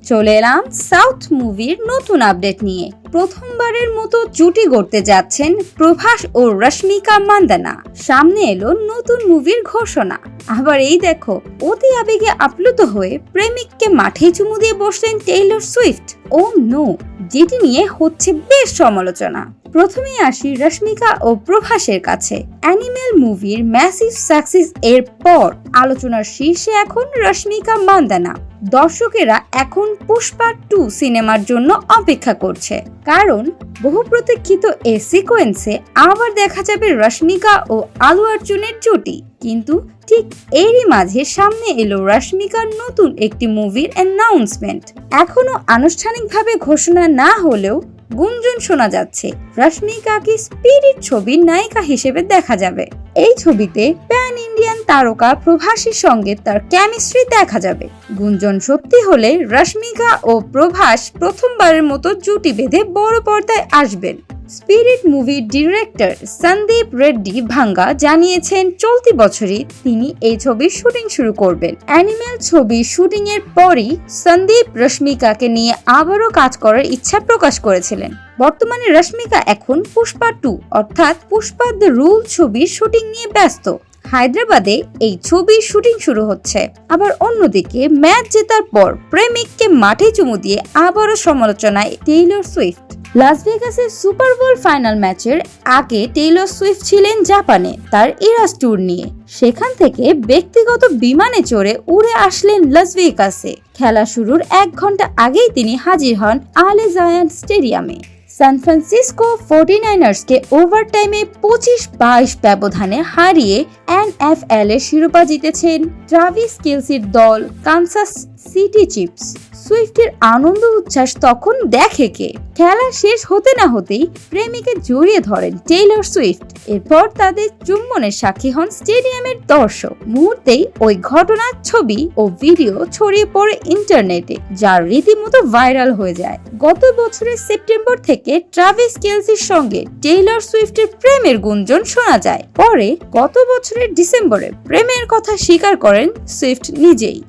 চলে এলাম সাউথ মুভির নতুন আপডেট নিয়ে। প্রথমবারের মতো জুটি গড়তে যাচ্ছেন প্রভাস ও রশ্মিকা মান্দানা। সামনে এলো নতুন মুভির ঘোষণা। আবার এই দেখো, অতি আবেগে আপ্লুত হয়ে প্রেমিককে মাঠে চুমু দিয়ে বসলেন টেইলর সুইফট। ও নো, যেটি নিয়ে হচ্ছে বেশ সমালোচনা। প্রথমেই আসি রশ্মিকা ও প্রভাসের কাছে। অ্যানিমেল মুভির ম্যাসিভ সাকসেস এর পর আলোচনার শীর্ষে এখন রশ্মিকা মান্দানা। দর্শকেরা এখন পুষ্পা 2 সিনেমার জন্য অপেক্ষা করছে, কারণ বহু প্রতীক্ষিত এই সিকোয়েন্সে আবার দেখা যাবে রশ্মিকা ও আলু অর্জুনের জুটি। কিন্তু ঠিক এরই মাঝে সামনে এলো রশ্মিকার নতুন একটি মুভির অ্যানাউন্সমেন্ট। এখনো আনুষ্ঠানিকভাবে ঘোষণা না হলেও গুঞ্জন শোনা যাচ্ছে রশ্মিকাকে স্পিরিট ছবির নায়িকা হিসেবে দেখা যাবে। এই ছবিতে প্যান ইন্ডিয়ান তারকা প্রভাসের সঙ্গে তার কেমিস্ট্রি দেখা যাবে। গুঞ্জন সত্যি হলে রশ্মিকা ও প্রভাস প্রথমবারের মতো জুটি বেঁধে বড় পর্দায় আসবেন। স্পিরিট মুভির ডিরেক্টর সন্দীপ রেড্ডি ভাঙ্গা জানিয়েছেন চলতি বছরই তিনি এই ছবির শুটিং শুরু করবেন। অ্যানিমেল ছবির শুটিং এর পরই সন্দীপ রশ্মিকাকে নিয়ে আবারও কাজ করার ইচ্ছা প্রকাশ করেছিলেন। বর্তমানে রশ্মিকা এখন পুষ্পা 2 অর্থাৎ পুষ্পা দ্য রুল ছবির শুটিং নিয়ে ব্যস্ত। হায়দ্রাবাদে এই ছবির শুটিং শুরু হচ্ছে। আবার অন্যদিকে ম্যাচ জেতার পর প্রেমিককে মাঠে চুমু দিয়ে আবারও সমালোচনায় টেইলর সুইফট। লাস ভেগাসের সুপার বোল ফাইনাল ম্যাচের আগে টেইলর সুইফট ছিলেন জাপানে তার ইরাস ট্যুর নিয়ে। সেখান থেকে ব্যক্তিগত বিমানে চড়ে উড়ে আসলেন লাস ভেগাসে। খেলা শুরুর 1 ঘন্টা আগেই তিনি হাজির হন আলেজায়ান্স স্টেডিয়ামে। সান ফ্রান্সিসকো 49ers-কে ওভারটাইমে 25-22 ব্যবধানে হারিয়ে NFL এর শিরোপা জিতেছেন ট্রাভিস কেলসির দল কানসাস সিটি চিফস। সুইফটের আনন্দ উচ্ছ্বাস তখন দেখে কে? খেলা শেষ হতে না হতেই প্রেমিকে জড়িয়ে ধরেন টেইলর সুইফট। এরপর তাদের চুম্বনের সাক্ষী হন স্টেডিয়ামের দর্শক। মুহূর্তেই ওই ঘটনার ছবি ও ভিডিও ছড়িয়ে পড়ে ইন্টারনেটে, যা রীতিমতো ভাইরাল হয়ে যায়। গত বছরের সেপ্টেম্বর থেকে ট্রাভিস কেলসির সঙ্গে টেইলর সুইফটের প্রেমের গুঞ্জন শোনা যায়। পরে গত বছরের ডিসেম্বরে প্রেমের কথা স্বীকার করেন সুইফট নিজেই।